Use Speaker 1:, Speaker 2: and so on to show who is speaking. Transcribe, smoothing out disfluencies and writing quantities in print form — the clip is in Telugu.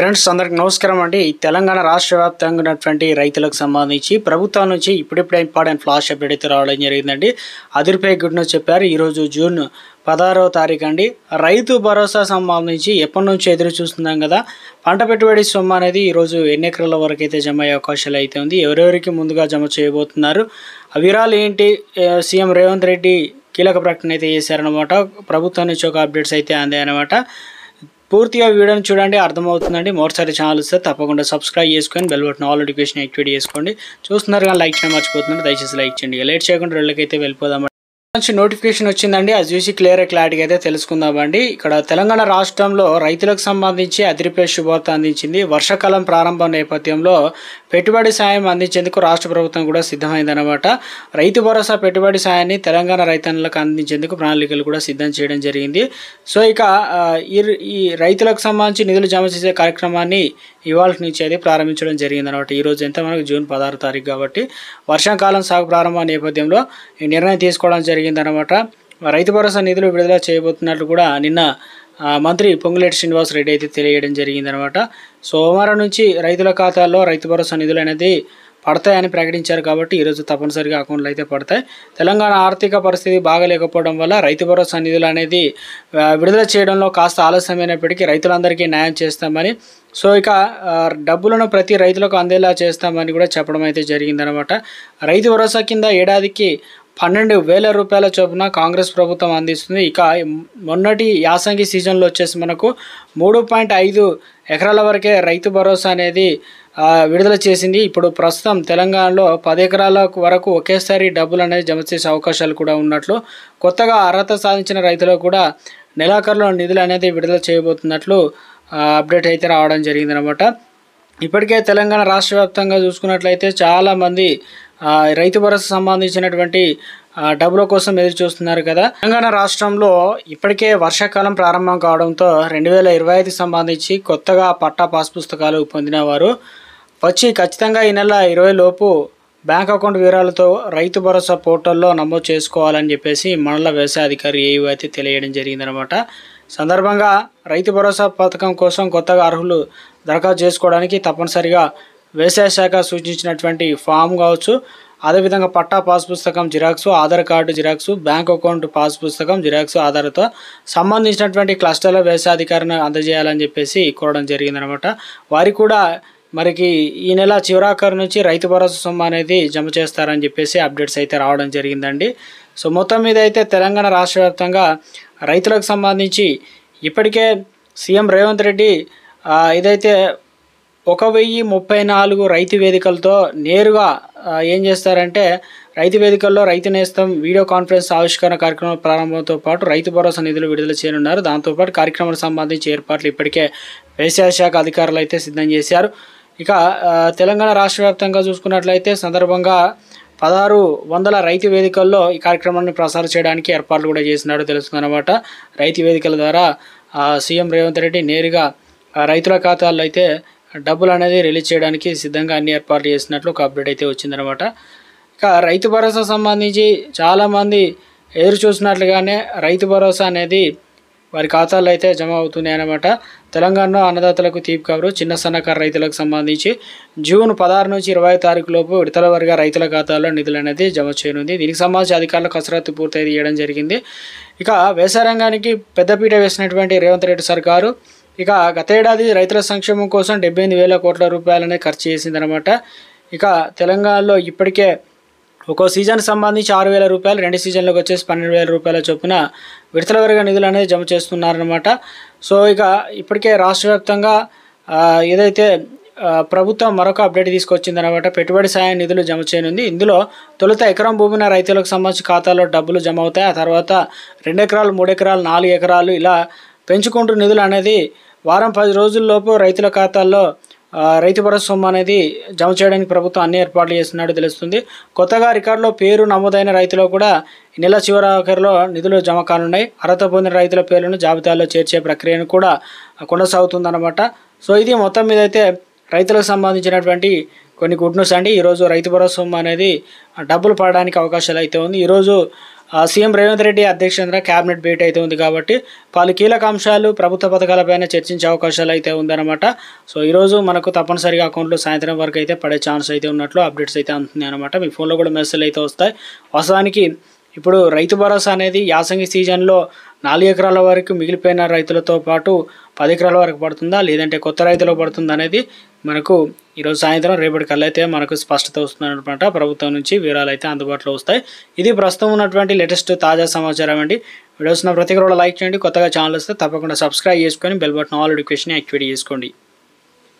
Speaker 1: ఫ్రెండ్స్ అందరికి నమస్కారం అండి. తెలంగాణ రాష్ట్ర వ్యాప్తంగా ఉన్నటువంటి రైతులకు సంబంధించి ప్రభుత్వం నుంచి ఇప్పుడిప్పుడే ఇంపార్టెంట్ ఫ్లాష్ అప్డేట్ అయితే రావడం జరిగిందండి. అదిరిపోయే గుడ్ న్యూస్ చెప్పారు. ఈరోజు జూన్ 16వ తారీఖు అండి. రైతు భరోసా సంబంధించి ఎప్పటి నుంచి ఎదురు చూస్తున్నాం కదా, పంట పెట్టుబడి సొమ్ము అనేది ఈరోజు ఎన్ని ఎకరాల వరకు అయితే జమ అయ్యే అవకాశాలు అయితే ఉంది. ఎవరెవరికి ముందుగా జమ చేయబోతున్నారు, ఆ వివరాలు ఏంటి, సీఎం రేవంత్ రెడ్డి కీలక ప్రకటన అయితే చేశారనమాట. ప్రభుత్వం నుంచి ఒక అప్డేట్స్ అయితే అందాయన్నమాట. పూర్తిగా వీడియోని చూడండి, అర్థమవుతుందండి. మరోసారి ఛానల్ వస్తే తప్పకుండా సబ్స్క్రైబ్ చేసుకొని bell button all notification activate చేసుకోండి. చూస్తున్నారు కానీ లైక్ చేయడం మర్చిపోతున్నారు, దయచేసి లైక్ చేయండి. లేట్ చేయకుండా రోజులకైతే వెళ్ళిపోదాం. మంచి నోటిఫికేషన్ వచ్చిందండి. అది చూసి క్లారిటీగా అయితే తెలుసుకుందామండి. ఇక్కడ తెలంగాణ రాష్ట్రంలో రైతులకు సంబంధించి అదిరిపోయే శుభవార్త అందించింది. వర్షాకాలం ప్రారంభం నేపథ్యంలో పెట్టుబడి సాయం అందించేందుకు రాష్ట్ర ప్రభుత్వం కూడా సిద్ధమైందన్నమాట. రైతు భరోసా పెట్టుబడి సాయాన్ని తెలంగాణ రైతన్నులకు అందించేందుకు ప్రణాళికలు కూడా సిద్ధం చేయడం జరిగింది. సో ఇక ఈ రైతులకు సంబంధించి నిధులు జమ చేసే కార్యక్రమాన్ని ఇవాళ నుంచి అయితే ప్రారంభించడం జరిగింది అనమాట. ఈరోజు ఎంత మనకు జూన్ 16 తారీఖు కాబట్టి వర్షాకాలం సాగు ప్రారంభ నేపథ్యంలో ఈ నిర్ణయం తీసుకోవడం జరిగిందనమాట. రైతు భరోసా నిధులు విడుదల చేయబోతున్నట్లు కూడా నిన్న మంత్రి పొంగులేటి శ్రీనివాస్ రెడ్డి అయితే తెలియజేయడం జరిగిందనమాట. సోమవారం నుంచి రైతుల ఖాతాల్లో రైతు భరోసా నిధులు అనేది పడతాయని ప్రకటించారు కాబట్టి ఈరోజు తప్పనిసరిగా అకౌంట్లు అయితే పడతాయి. తెలంగాణ ఆర్థిక పరిస్థితి బాగలేకపోవడం వల్ల రైతు భరోసా నిధులు అనేది విడుదల చేయడంలో కాస్త ఆలస్యమైనప్పటికీ రైతులందరికీ న్యాయం చేస్తామని, సో ఇక డబ్బులను ప్రతి రైతులకు అందేలా చేస్తామని కూడా చెప్పడం అయితే జరిగిందనమాట. రైతు భరోసా కింద ఏడాదికి 12,000 రూపాయల చొప్పున కాంగ్రెస్ ప్రభుత్వం అందిస్తుంది. ఇక మొన్నటి యాసంగి సీజన్లో వచ్చేసి మనకు 3.5 ఎకరాల వరకే రైతు భరోసా అనేది విడుదల చేసింది. ఇప్పుడు ప్రస్తుతం తెలంగాణలో 10 ఎకరాల వరకు ఒకేసారి డబ్బులు అనేది జమ చేసే అవకాశాలు కూడా ఉన్నట్లు, కొత్తగా అర్హత సాధించిన రైతులకు కూడా నెలాఖరులో నిధులు అనేది విడుదల చేయబోతున్నట్లు అప్డేట్ అయితే రావడం జరిగిందనమాట. ఇప్పటికే తెలంగాణ రాష్ట్ర వ్యాప్తంగా చూసుకున్నట్లయితే చాలామంది రైతు భరోసా సంబంధించినటువంటి డబ్బుల కోసం ఎదురు చూస్తున్నారు కదా. తెలంగాణ రాష్ట్రంలో ఇప్పటికే వర్షాకాలం ప్రారంభం కావడంతో 2025 సంబంధించి కొత్తగా పట్టా పాస్ పుస్తకాలు పొందిన వారు వచ్చి ఖచ్చితంగా ఈ నెల 20 లోపు బ్యాంక్ అకౌంట్ వివరాలతో రైతు భరోసా పోర్టల్లో నమోదు చేసుకోవాలని చెప్పేసి మండల వ్యవసాయ అధికారి ఏయూ అయితే తెలియడం జరిగిందనమాట. సందర్భంగా రైతు భరోసా పథకం కోసం కొత్తగా అర్హులు దరఖాస్తు చేసుకోవడానికి తప్పనిసరిగా వ్యవసాయ శాఖ సూచించినటువంటి ఫామ్ కావచ్చు, అదేవిధంగా పట్టా పాస్ పుస్తకం xerox, Aadhaar card xerox, bank account pass పుస్తకం జిరాక్సు ఆధార్తో సంబంధించినటువంటి క్లస్టర్ల వ్యవసాయ అధికారిని అందజేయాలని చెప్పేసి కోరడం జరిగిందనమాట. వారికి కూడా మరికి ఈ నెల చివరాఖరు నుంచి రైతు భరోసా సొమ్ము అనేది జమ చేస్తారని చెప్పేసి అప్డేట్స్ అయితే రావడం జరిగిందండి. సో మొత్తం మీద అయితే తెలంగాణ రాష్ట్ర వ్యాప్తంగా రైతులకు సంబంధించి ఇప్పటికే సీఎం రేవంత్ రెడ్డి ఇదైతే 1034 రైతు వేదికలతో నేరుగా ఏం చేస్తారంటే రైతు వేదికల్లో రైతు నేస్తం వీడియో కాన్ఫరెన్స్ ఆవిష్కరణ కార్యక్రమం ప్రారంభంతో పాటు రైతు భరోసా నిధులు విడుదల చేయనున్నారు. దాంతోపాటు కార్యక్రమానికి సంబంధించి ఏర్పాట్లు ఇప్పటికే వ్యవసాయ శాఖ అధికారులు అయితే సిద్ధం చేశారు. ఇక తెలంగాణ రాష్ట్ర వ్యాప్తంగా చూసుకున్నట్లయితే సందర్భంగా 1600 రైతు వేదికల్లో ఈ కార్యక్రమాన్ని ప్రసారం చేయడానికి ఏర్పాట్లు కూడా చేసినాడు తెలుస్తుందన్నమాట. రైతు వేదికల ద్వారా సీఎం రేవంత్ రెడ్డి నేరుగా రైతుల ఖాతాల్లో అయితే డబ్బులు అనేది రిలీజ్ చేయడానికి సిద్ధంగా అన్ని ఏర్పాట్లు చేసినట్లు ఒక అప్డేట్ అయితే వచ్చిందనమాట. ఇక రైతు భరోసా సంబంధించి చాలామంది ఎదురు చూసినట్లుగానే రైతు భరోసా అనేది వారి ఖాతాల్లో అయితే జమ అవుతుంది అన్నమాట. తెలంగాణలో అన్నదాతలకు తీపి కబురు. చిన్న సన్నకారు రైతులకు సంబంధించి జూన్ 16 నుంచి 20 తారీఖు లోపు విడతల వారీగా రైతుల ఖాతాల్లో నిధులు అనేది జమ చేయనుంది. దీనికి సంబంధించి అధికారుల కసరత్తు పూర్తి చేయడం జరిగింది. ఇక వ్యవసాయ రంగానికి పెద్దపీట వేసినటువంటి రేవంత్ రెడ్డి సర్కారు ఇక గత ఏడాది రైతుల సంక్షేమం కోసం 78,000 కోట్ల రూపాయలనే ఖర్చు చేసిందనమాట. ఇక తెలంగాణలో ఇప్పటికే ఒక్కో సీజన్ సంబంధించి 6,000 రూపాయలు, 2 సీజన్లకు వచ్చేసి 12,000 రూపాయల చొప్పున విడతల వారీగా నిధులు అనేది జమ చేస్తున్నారనమాట. సో ఇక ఇప్పటికే రాష్ట్ర వ్యాప్తంగా ఏదైతే ప్రభుత్వం మరొక అప్డేట్ తీసుకొచ్చిందనమాట. పెట్టుబడి సాయం నిధులు జమ చేయనుంది. ఇందులో తొలుత ఎకరం భూమిన రైతులకు సంబంధించి ఖాతాలో డబ్బులు జమ అవుతాయి. ఆ తర్వాత 2 ఎకరాలు, 3 ఎకరాలు, 4 ఎకరాలు ఇలా పెంచుకుంటూ నిధులు అనేది వారం 10 రోజుల్లోపు రైతుల ఖాతాల్లో రైతు భరోసా సొమ్ము అనేది జమ చేయడానికి ప్రభుత్వం అన్ని ఏర్పాట్లు చేస్తున్నట్టు తెలుస్తుంది. కొత్తగా రికార్డులో పేరు నమోదైన రైతులు కూడా ఈ నెల చివరాఖరులో నిధులు జమ కానున్నాయి. అర్హత పొందిన రైతుల పేర్లను జాబితాలో చేర్చే ప్రక్రియను కూడా కొనసాగుతుందన్నమాట. సో ఇది మొత్తం మీద అయితే రైతులకు సంబంధించినటువంటి కొన్ని గుడ్ న్యూస్ అండి. ఈరోజు రైతు భరోసా సొమ్ము అనేది డబ్బులు పడడానికి అవకాశాలు అయితే ఉంది. ఈరోజు సీఎం రేవంత్ రెడ్డి అధ్యక్షతన కేబినెట్ భేటీ అయితే ఉంది కాబట్టి పలు కీలక అంశాలు ప్రభుత్వ పథకాలపైన చర్చించే అవకాశాలు అయితే ఉందన్నమాట. సో ఈరోజు మనకు తప్పనిసరిగా అకౌంట్లో సాయంత్రం వరకు అయితే పడే ఛాన్స్ అయితే ఉన్నట్లు అప్డేట్స్ అయితే అందుతున్నాయి అనమాట. మీ ఫోన్లో కూడా మెసేజ్లు అయితే వస్తాయి. వాస్తవానికి ఇప్పుడు రైతు భరోసా అనేది యాసంగి సీజన్లో 4 ఎకరాల వరకు మిగిలిపోయిన రైతులతో పాటు 10 ఎకరాల వరకు పడుతుందా లేదంటే కొత్త రైతులకు పడుతుందా అనేది మనకు ఈరోజు సాయంత్రం రేపటి కల్లా అయితే మనకు స్పష్టత వస్తుందన్నమాట. ప్రభుత్వం నుంచి వివరాలు అయితే అందుబాటులో వస్తాయి. ఇది ప్రస్తుతం ఉన్నటువంటి లేటెస్ట్ తాజా సమాచారం అండి. వీడియోస్ ప్రతి ఒక్కరు లైక్ చేయండి. కొత్తగా ఛానల్ వస్తే తప్పకుండా సబ్స్క్రైబ్ చేసుకొని bell button all notification activate చేసుకోండి.